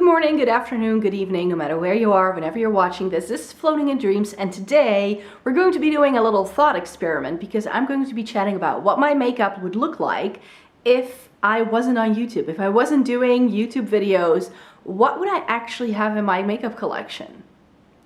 Good morning, good afternoon, good evening, no matter where you are, whenever you're watching this. This is Floating in Dreams, and today we're going to be doing a little thought experiment because I'm going to be chatting about what my makeup would look like if I wasn't on YouTube. If I wasn't doing YouTube videos, what would I actually have in my makeup collection?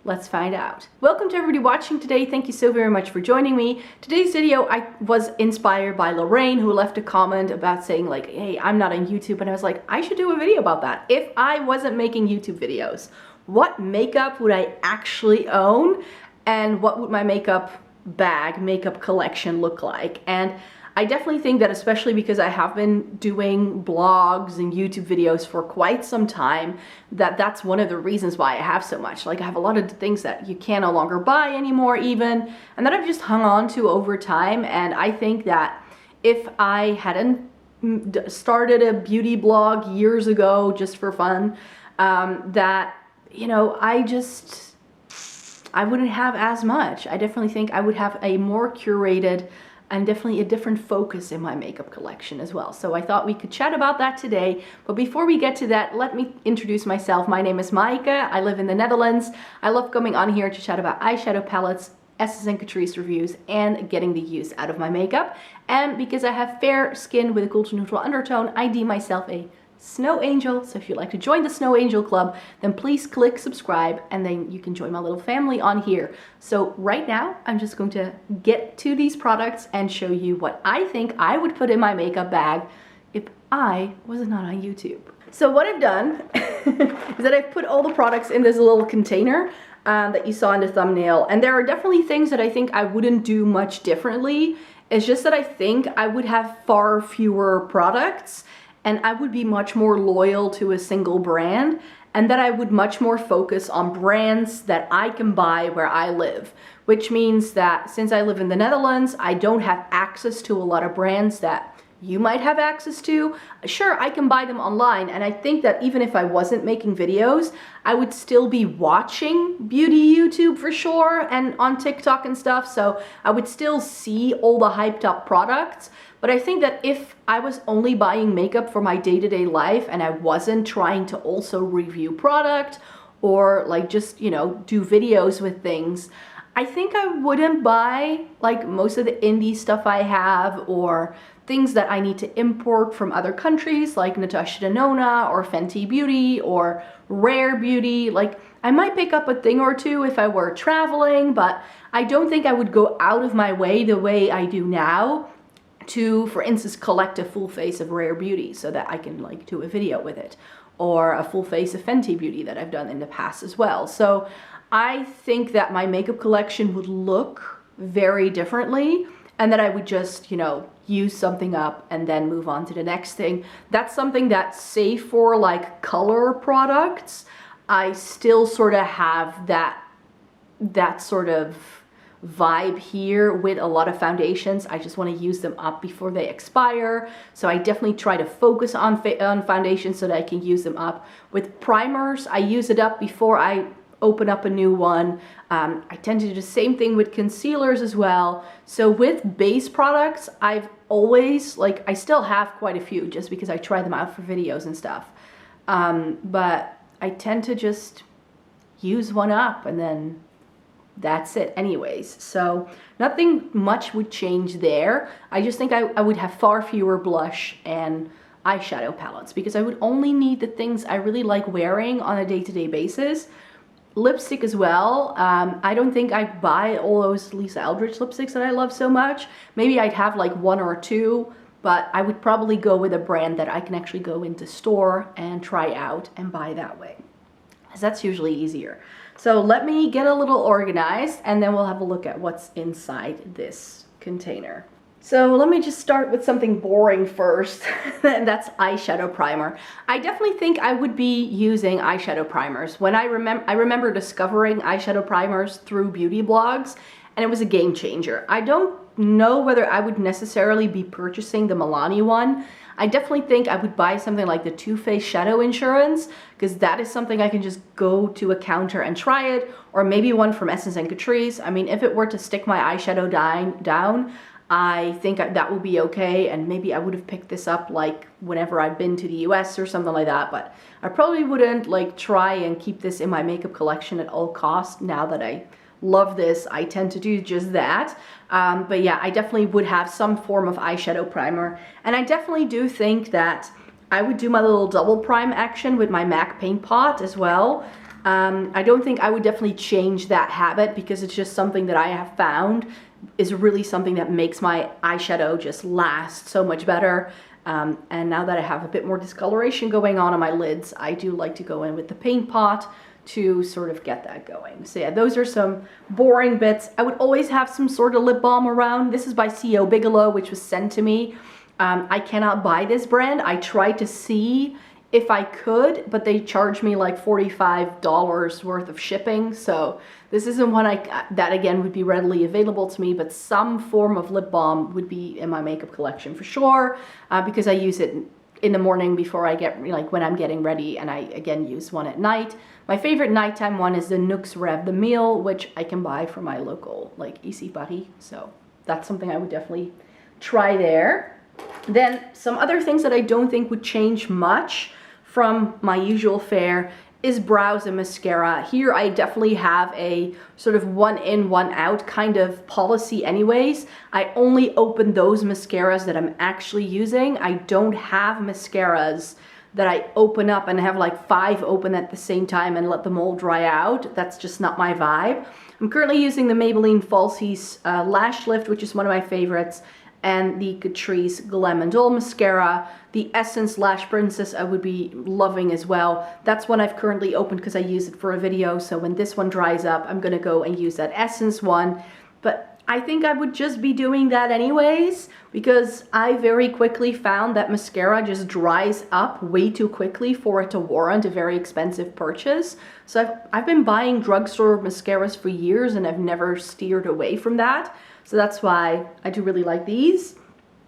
Let's find out. Welcome to everybody watching today. Thank you so very much for joining me. Today's video I was inspired by Lorraine, who left a comment about saying like, hey, I'm not on YouTube, and I was like, I should do a video about that. If I wasn't making YouTube videos, what makeup would I actually own, and what would my makeup bag, makeup collection look like? And I definitely think that, especially because I have been doing blogs and YouTube videos for quite some time, that's one of the reasons why I have so much. Like, I have a lot of things that you can no longer buy anymore even, and that I've just hung on to over time. And I think that if I hadn't started a beauty blog years ago just for fun, that, you know, I wouldn't have as much. I definitely think I would have a more curated and definitely a different focus in my makeup collection as well. So I thought we could chat about that today. But before we get to that, let me introduce myself. My name is Maaike. I live in the Netherlands. I love coming on here to chat about eyeshadow palettes, Essence and Catrice reviews, and getting the use out of my makeup. And because I have fair skin with a cool to neutral undertone, I deem myself a snow angel. So if you'd like to join the Snow Angel Club, then please click subscribe, and then you can join my little family on here. So right now, I'm just going to get to these products and show you what I think I would put in my makeup bag if I was not on YouTube. So what I've done is that I've put all the products in this little container that you saw in the thumbnail. And there are definitely things that I think I wouldn't do much differently. It's just that I think I would have far fewer products, and I would be much more loyal to a single brand, and that I would much more focus on brands that I can buy where I live. Which means that since I live in the Netherlands, I don't have access to a lot of brands that you might have access to. Sure, I can buy them online, and I think that even if I wasn't making videos, I would still be watching beauty YouTube for sure, and on TikTok and stuff, so I would still see all the hyped up products. But I think that if I was only buying makeup for my day-to-day life and I wasn't trying to also review product or like just, you know, do videos with things, I think I wouldn't buy like most of the indie stuff I have, or things that I need to import from other countries like Natasha Denona or Fenty Beauty or Rare Beauty. Like, I might pick up a thing or two if I were traveling, but I don't think I would go out of my way the way I do now to, for instance, collect a full face of Rare Beauty so that I can like do a video with it, or a full face of Fenty Beauty that I've done in the past as well. So I think that my makeup collection would look very differently, and that I would just, you know, use something up and then move on to the next thing. That's something that, say for like color products, I still sort of have that sort of vibe here with a lot of foundations. I just want to use them up before they expire, so I definitely try to focus on foundations so that I can use them up. With primers, I use it up before I open up a new one. I tend to do the same thing with concealers as well. So with base products, I've always, like, I still have quite a few just because I try them out for videos and stuff, but I tend to just use one up and then that's it anyways. So nothing much would change there. I just think I would have far fewer blush and eyeshadow palettes because I would only need the things I really like wearing on a day-to-day basis. Lipstick as well. I don't think I'd buy all those Lisa Eldridge lipsticks that I love so much. Maybe I'd have like one or two, but I would probably go with a brand that I can actually go into store and try out and buy that way, because that's usually easier. So let me get a little organized, and then we'll have a look at what's inside this container. So let me just start with something boring first, and that's eyeshadow primer. I definitely think I would be using eyeshadow primers. When I remember discovering eyeshadow primers through beauty blogs, and it was a game changer. I don't know whether I would necessarily be purchasing the Milani one. I definitely think I would buy something like the Too Faced Shadow Insurance, because that is something I can just go to a counter and try it, or maybe one from Essence and Catrice. I mean, if it were to stick my eyeshadow down, I think that will be okay, and maybe I would have picked this up like whenever I'd been to the US or something like that, but I probably wouldn't like try and keep this in my makeup collection at all costs. Now that I love this, I tend to do just that. But yeah, I definitely would have some form of eyeshadow primer, and I definitely do think that I would do my little double prime action with my MAC paint pot as well. I don't think I would definitely change that habit, because it's just something that I have found is really something that makes my eyeshadow just last so much better. And now that I have a bit more discoloration going on my lids, I do like to go in with the paint pot to sort of get that going. So yeah, those are some boring bits. I would always have some sort of lip balm around. This is by C.O. Bigelow, which was sent to me. I cannot buy this brand. I tried to see if I could, but they charged me like $45 worth of shipping. So this isn't one that again would be readily available to me, but some form of lip balm would be in my makeup collection for sure, because I use it in the morning before I get, like when I'm getting ready, and I again use one at night. My favorite nighttime one is the Nuxe Rev the Meal, which I can buy from my local like Ici Paris. So that's something I would definitely try there. Then some other things that I don't think would change much from my usual fare is brows and mascara. Here I definitely have a sort of one in, one out kind of policy anyways. I only open those mascaras that I'm actually using. I don't have mascaras that I open up and have like 5 open at the same time and let them all dry out. That's just not my vibe. I'm currently using the Maybelline Falsies Lash Lift, which is one of my favorites, and the Catrice Glam and Dull Mascara. The Essence Lash Princess I would be loving as well. That's one I've currently opened because I use it for a video, so when this one dries up, I'm gonna go and use that Essence one. But I think I would just be doing that anyways, because I very quickly found that mascara just dries up way too quickly for it to warrant a very expensive purchase. So I've been buying drugstore mascaras for years, and I've never steered away from that. So that's why I do really like these.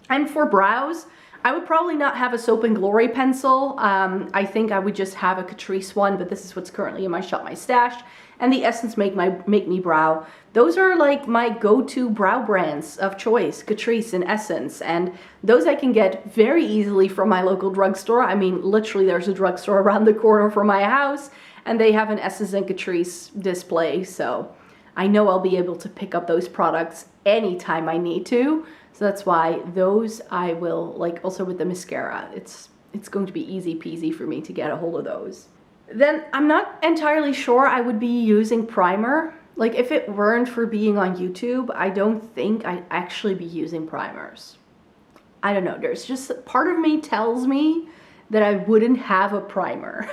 And for brows, I would probably not have a Soap and Glory pencil. I think I would just have a Catrice one, but this is what's currently in my Shop My Stash. And the Essence Make Me Brow. Those are like my go-to brow brands of choice, Catrice and Essence. And those I can get very easily from my local drugstore. I mean, literally there's a drugstore around the corner from my house, and they have an Essence and Catrice display. So I know I'll be able to pick up those products anytime I need to. So that's why those I will, like also with the mascara, it's going to be easy peasy for me to get a hold of those. Then I'm not entirely sure I would be using primer. Like if it weren't for being on YouTube, I don't think I'd actually be using primers. I don't know, there's just part of me tells me that I wouldn't have a primer.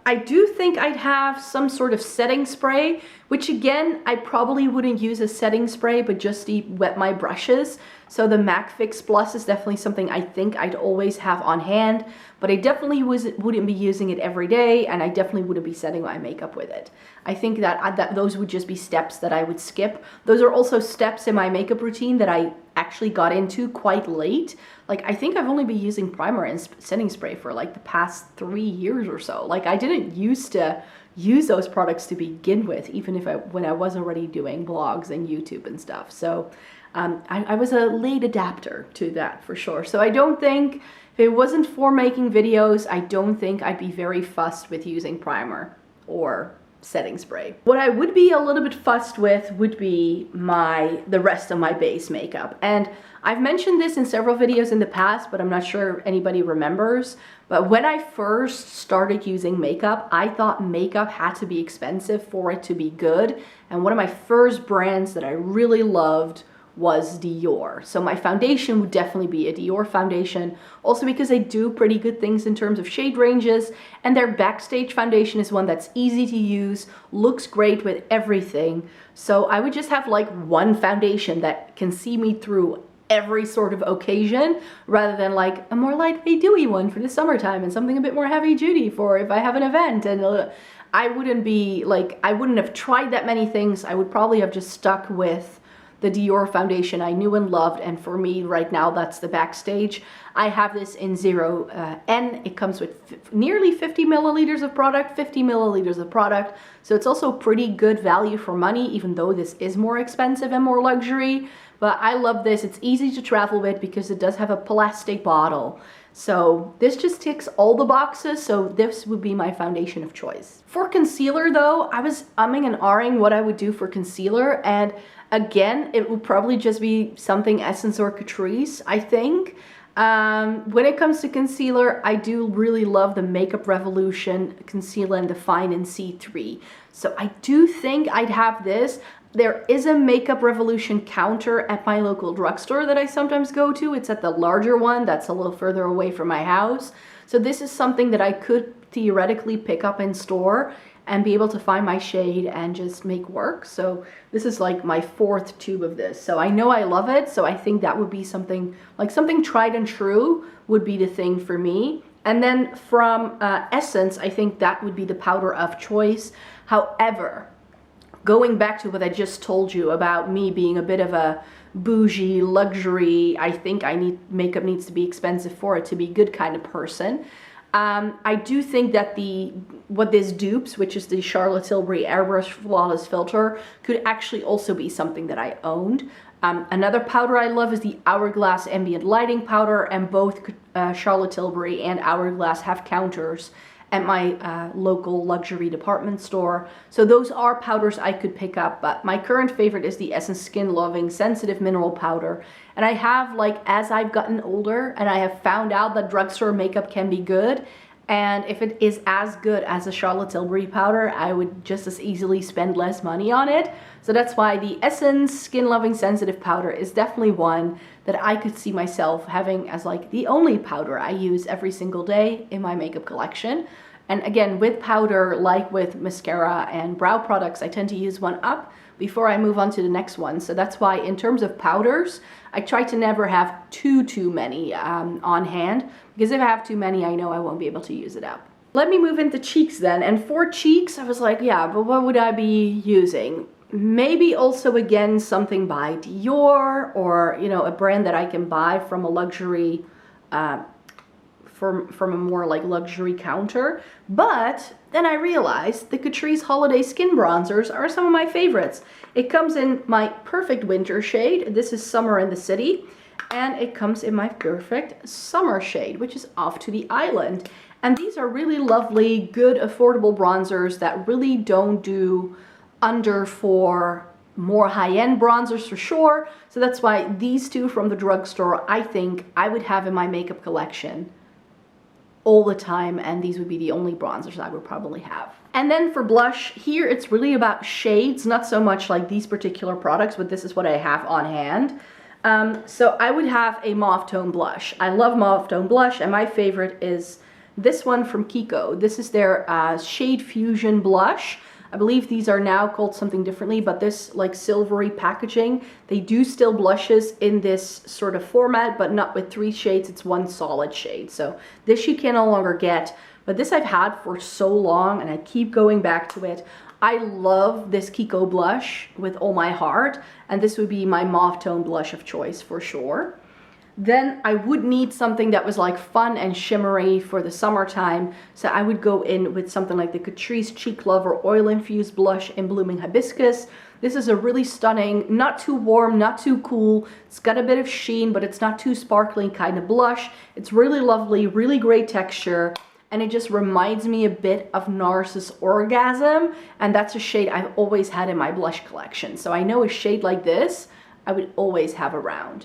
I do think I'd have some sort of setting spray, which again, I probably wouldn't use a setting spray, but just to wet my brushes. So the MAC Fix Plus is definitely something I think I'd always have on hand, but I definitely wouldn't be using it every day, and I definitely wouldn't be setting my makeup with it. I think that those would just be steps that I would skip. Those are also steps in my makeup routine that I actually got into quite late. Like I think I've only been using primer and setting spray for like the past 3 years or so. Like I didn't used to use those products to begin with, even if when I was already doing blogs and YouTube and stuff. So I was a late adapter to that for sure. So I don't think, if it wasn't for making videos, I don't think I'd be very fussed with using primer or setting spray. What I would be a little bit fussed with would be the rest of my base makeup. And I've mentioned this in several videos in the past, but I'm not sure anybody remembers. But when I first started using makeup, I thought makeup had to be expensive for it to be good. And one of my first brands that I really loved was Dior. So my foundation would definitely be a Dior foundation, also because they do pretty good things in terms of shade ranges, and their Backstage foundation is one that's easy to use, looks great with everything. So I would just have like one foundation that can see me through every sort of occasion, rather than like a more lightweight dewy one for the summertime and something a bit more heavy duty for if I have an event. And I wouldn't have tried that many things. I would probably have just stuck with the Dior foundation I knew and loved, and for me right now that's the Backstage. I have this in 0N. It comes with nearly 50 milliliters of product, 50 milliliters of product, so it's also pretty good value for money, even though this is more expensive and more luxury. but I love this. It's easy to travel with because it does have a plastic bottle. So this just ticks all the boxes, so this would be my foundation of choice. For concealer though, I was umming and ahhing what I would do for concealer, and again, it would probably just be something Essence or Catrice, I think. When it comes to concealer, I do really love the Makeup Revolution Conceal and Define in C3. So I do think I'd have this. There is a Makeup Revolution counter at my local drugstore that I sometimes go to. It's at the larger one that's a little further away from my house. So this is something that I could theoretically pick up in store and be able to find my shade and just make work. So this is like my 4th tube of this. So I know I love it. So I think that would be something, like something tried and true would be the thing for me. And then from Essence, I think that would be the powder of choice. However, going back to what I just told you about me being a bit of a bougie luxury, I think makeup needs to be expensive for it to be good kind of person. I do think that what this dupes, which is the Charlotte Tilbury Airbrush Flawless Filter, could actually also be something that I owned. Another powder I love is the Hourglass Ambient Lighting Powder, and both Charlotte Tilbury and Hourglass have counters at my local luxury department store. So those are powders I could pick up, but my current favorite is the Essence Skin Loving Sensitive Mineral Powder. And I have, like, as I've gotten older and I have found out that drugstore makeup can be good, and if it is as good as a Charlotte Tilbury powder, I would just as easily spend less money on it. So that's why the Essence Skin Loving Sensitive Powder is definitely one that I could see myself having as like the only powder I use every single day in my makeup collection. And again, with powder, like with mascara and brow products, I tend to use one up before I move on to the next one. So that's why in terms of powders, I try to never have too many on hand, because if I have too many, I know I won't be able to use it up. Let me move into cheeks then. And for cheeks, I was like, yeah, but what would I be using? Maybe also, again, something by Dior, or, you know, a brand that I can buy from a luxury, from a more like luxury counter. But then I realized the Catrice Holiday Skin Bronzers are some of my favorites. It comes in my perfect winter shade. This is Summer in the City. And it comes in my perfect summer shade, which is Off to the Island. And these are really lovely, good, affordable bronzers that really don't do under for more high-end bronzers for sure. So that's why these two from the drugstore, I think I would have in my makeup collection all the time, and these would be the only bronzers I would probably have. And then for blush, here it's really about shades, not so much like these particular products, but this is what I have on hand. So I would have a mauve tone blush. I love mauve tone blush, and my favorite is this one from Kiko. This is their Shade Fusion blush. I believe these are now called something differently, but this like silvery packaging, they do still blushes in this sort of format, but not with 3 shades, it's 1 solid shade. So this you can no longer get, but this I've had for so long and I keep going back to it. I love this Kiko blush with all my heart, and this would be my mauve tone blush of choice for sure. Then I would need something that was like fun and shimmery for the summertime. So I would go in with something like the Catrice Cheek Lover Oil Infused Blush in Blooming Hibiscus. This is a really stunning, not too warm, not too cool. It's got a bit of sheen, but it's not too sparkling kind of blush. It's really lovely, really great texture. And it just reminds me a bit of NARS's Orgasm. And that's a shade I've always had in my blush collection. So I know a shade like this, I would always have around.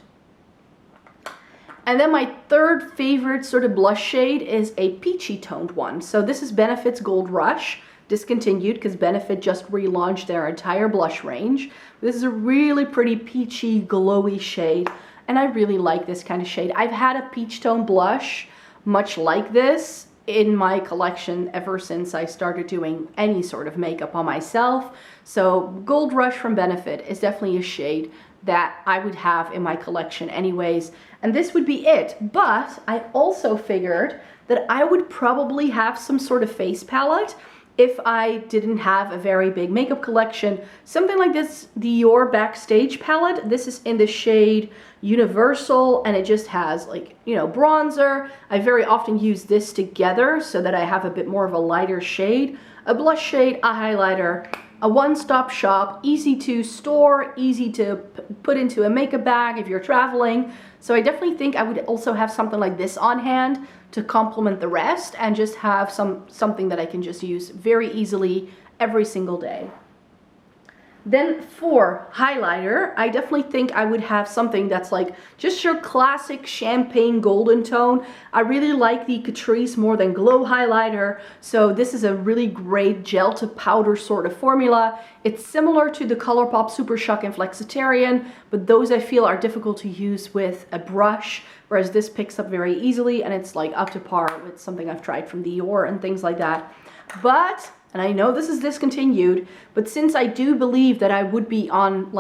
And then my third favorite sort of blush shade is a peachy toned one. So this is Benefit's Gold Rush, discontinued because Benefit just relaunched their entire blush range. This is a really pretty peachy, glowy shade, and I really like this kind of shade. I've had a peach tone blush much like this in my collection ever since I started doing any sort of makeup on myself. So Gold Rush from Benefit is definitely a shade that I would have in my collection anyways. And this would be it. But I also figured that I would probably have some sort of face palette if I didn't have a very big makeup collection. Something like this Dior Backstage palette. This is in the shade Universal, and it just has, like, you know, bronzer. I very often use this together so that I have a bit more of a lighter shade, a blush shade, a highlighter, a one-stop shop, easy to store, easy to put into a makeup bag if you're traveling. So I definitely think I would also have something like this on hand to complement the rest and just have something that I can just use very easily every single day. Then for highlighter, I definitely think I would have something that's like just your classic champagne golden tone. I really like the Catrice More Than Glow highlighter. So this is a really great gel to powder sort of formula. It's similar to the ColourPop Super Shock and Flexitarian, but those I feel are difficult to use with a brush, whereas this picks up very easily and it's like up to par with something I've tried from Dior and things like that. But, and I know this is discontinued, but since I do believe that I would be on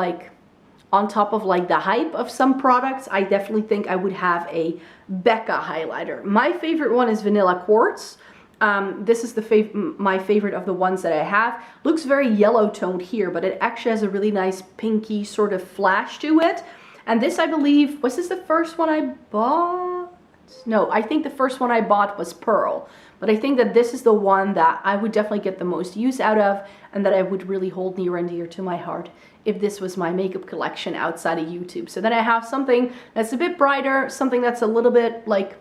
top of like the hype of some products, I definitely think I would have a Becca highlighter. My favorite one is Vanilla Quartz. This is my favorite of the ones that I have. Looks very yellow toned here, but it actually has a really nice pinky sort of flash to it. And this, I believe, was this the first one I bought? No, I think the first one I bought was Pearl. But I think that this is the one that I would definitely get the most use out of and that I would really hold near and dear to my heart if this was my makeup collection outside of YouTube. So then I have something that's a bit brighter, something that's a little bit like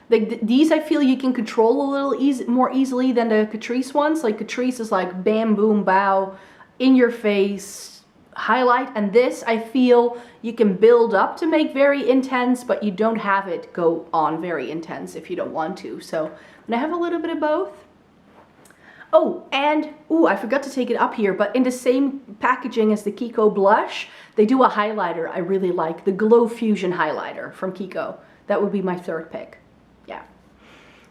these I feel you can control a little more easily than the Catrice ones. Like Catrice is like bam, boom, bow, in your face highlight, and this I feel you can build up to make very intense, but you don't have it go on very intense if you don't want to. So and I have a little bit of both. Oh, and I forgot to take it up here, but in the same packaging as the Kiko blush, they do a highlighter I really like, the Glow Fusion highlighter from Kiko. That would be my third pick. Yeah.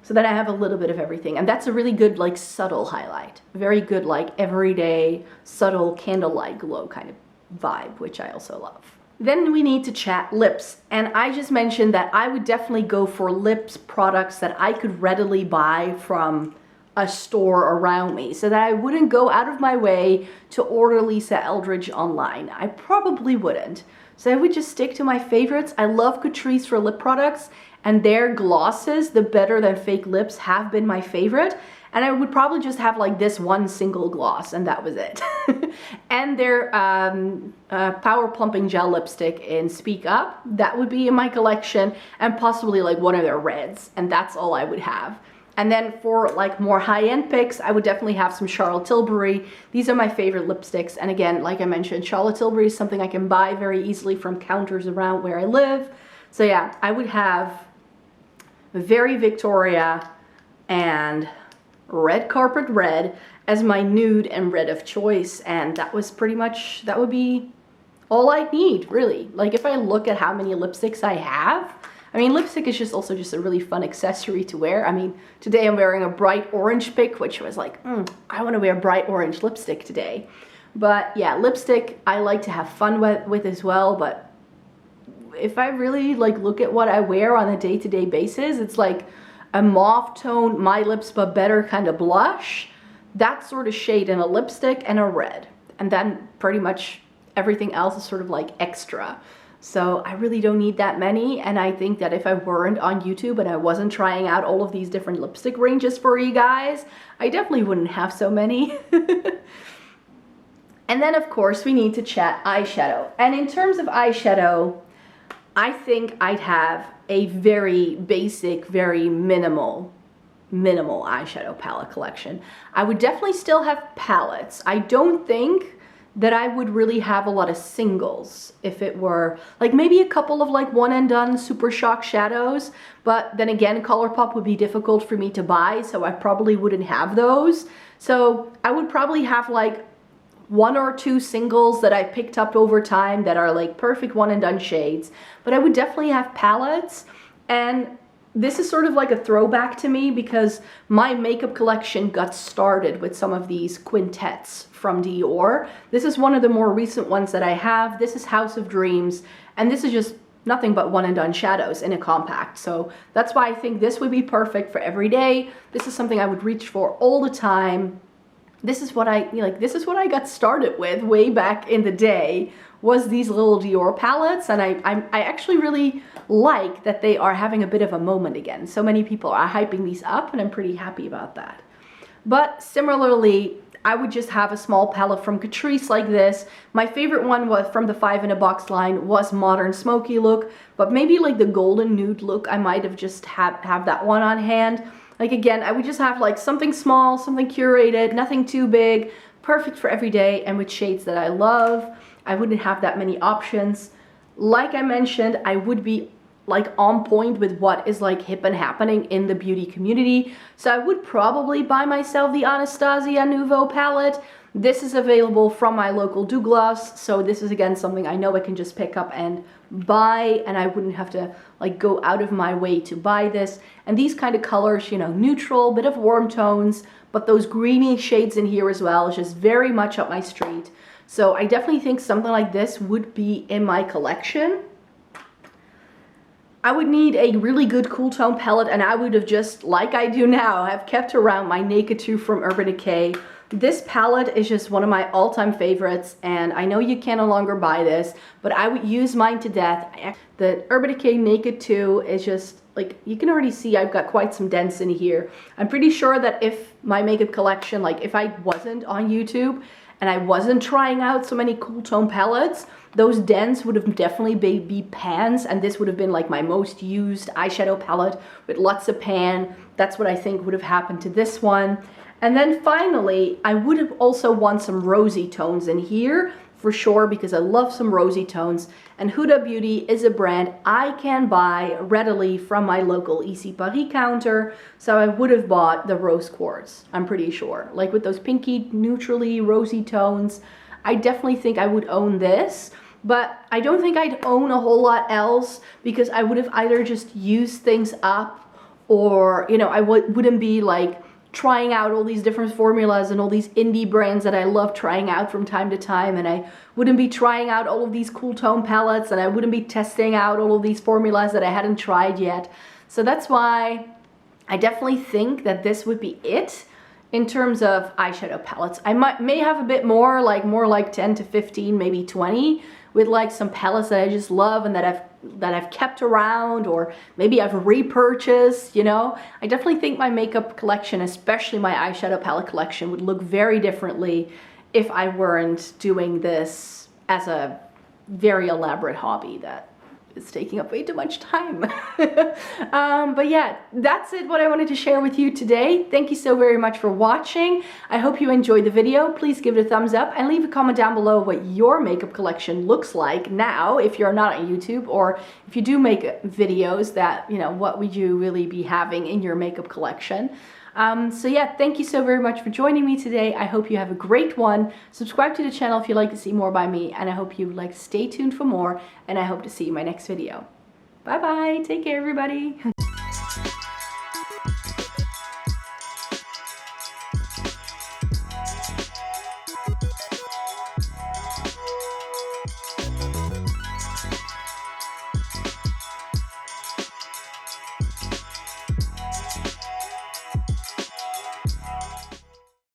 So then I have a little bit of everything, and that's a really good like subtle highlight. Very good like everyday subtle candlelight glow kind of vibe, which I also love. Then we need to chat lips, and I just mentioned that I would definitely go for lips products that I could readily buy from a store around me, so that I wouldn't go out of my way to order Lisa Eldridge online. I probably wouldn't. So I would just stick to my favorites. I love Catrice for lip products, and their glosses, the Better Than Fake lips, have been my favorite. And I would probably just have like this one single gloss, and that was it. And their Power Plumping Gel Lipstick in Speak Up, that would be in my collection, and possibly like one of their reds, and that's all I would have. And then for like more high-end picks, I would definitely have some Charlotte Tilbury. These are my favorite lipsticks, and again, like I mentioned, Charlotte Tilbury is something I can buy very easily from counters around where I live. So yeah, I would have Very Victoria and Red Carpet Red as my nude and red of choice, and that was pretty much, that would be all I need, really. Like if I look at how many lipsticks I have, I mean, lipstick is just also just a really fun accessory to wear. I mean, today I'm wearing a bright orange pick, which was like, I want to wear bright orange lipstick today. But yeah, lipstick I like to have fun with as well, but if I really like look at what I wear on a day-to-day basis, it's like a mauve tone, My Lips But Better kind of blush, that sort of shade in a lipstick, and a red. And then pretty much everything else is sort of like extra. So I really don't need that many, and I think that if I weren't on YouTube and I wasn't trying out all of these different lipstick ranges for you guys, I definitely wouldn't have so many. And then of course we need to chat eyeshadow. And in terms of eyeshadow, I think I'd have a very basic, very minimal eyeshadow palette collection. I would definitely still have palettes. I don't think that I would really have a lot of singles if it were like maybe a couple of like one and done Super Shock shadows, but then again ColourPop would be difficult for me to buy, so I probably wouldn't have those. So I would probably have like one or two singles that I picked up over time that are like perfect one and done shades, but I would definitely have palettes. And this is sort of like a throwback to me because my makeup collection got started with some of these quintets from Dior. This is one of the more recent ones that I have. This is House of Dreams, and this is just nothing but one and done shadows in a compact. So that's why I think this would be perfect for every day. This is something I would reach for all the time. This is what I like. This is what I got started with way back in the day, was these little Dior palettes, and I actually really like that they are having a bit of a moment again. So many people are hyping these up, and I'm pretty happy about that. But similarly, I would just have a small palette from Catrice like this. My favorite one was from the 5 in a Box line was Modern Smoky look, but maybe like the golden nude look, I might have just have that one on hand. Like again, I would just have like something small, something curated, nothing too big, perfect for every day and with shades that I love. I wouldn't have that many options. Like I mentioned, I would be like on point with what is like hip and happening in the beauty community. So I would probably buy myself the Anastasia Nouveau palette. This is available from my local Douglas. So this is again something I know I can just pick up and buy, and I wouldn't have to like go out of my way to buy this. And these kind of colors, you know, neutral, bit of warm tones, but those greeny shades in here as well is just very much up my street. So I definitely think something like this would be in my collection. I would need a really good cool tone palette, and I would have just, like I do now, have kept around my Naked 2 from Urban Decay. This palette is just one of my all-time favorites, and I know you can no longer buy this, but I would use mine to death. The Urban Decay Naked 2 is just, like, you can already see I've got quite some dents in here. I'm pretty sure that if my makeup collection, like if I wasn't on YouTube and I wasn't trying out so many cool tone palettes, those dents would have definitely be pans, and this would have been like my most used eyeshadow palette with lots of pan. That's what I think would have happened to this one. And then finally, I would have also want some rosy tones in here for sure, because I love some rosy tones. And Huda Beauty is a brand I can buy readily from my local Ici Paris counter. So I would have bought the rose quartz, I'm pretty sure. Like with those pinky, neutrally rosy tones, I definitely think I would own this. But I don't think I'd own a whole lot else, because I would have either just used things up, or, you know, I wouldn't be like trying out all these different formulas and all these indie brands that I love trying out from time to time, and I wouldn't be trying out all of these cool tone palettes, and I wouldn't be testing out all of these formulas that I hadn't tried yet. So that's why I definitely think that this would be it in terms of eyeshadow palettes. I may have a bit more like 10 to 15, maybe 20, with like some palettes that I just love and that I've kept around, or maybe I've repurchased, you know. I definitely think my makeup collection, especially my eyeshadow palette collection, would look very differently if I weren't doing this as a very elaborate hobby that is taking up way too much time. But yeah, that's it, what I wanted to share with you today. Thank you so very much for watching. I hope you enjoyed the video. Please give it a thumbs up and leave a comment down below what your makeup collection looks like now, if you're not on YouTube, or if you do make videos, that, you know, what would you really be having in your makeup collection. So yeah, thank you so very much for joining me today. I hope you have a great one. Subscribe to the channel if you'd like to see more by me, and I hope you stay tuned for more, and I hope to see you in my next video. Bye bye, take care everybody.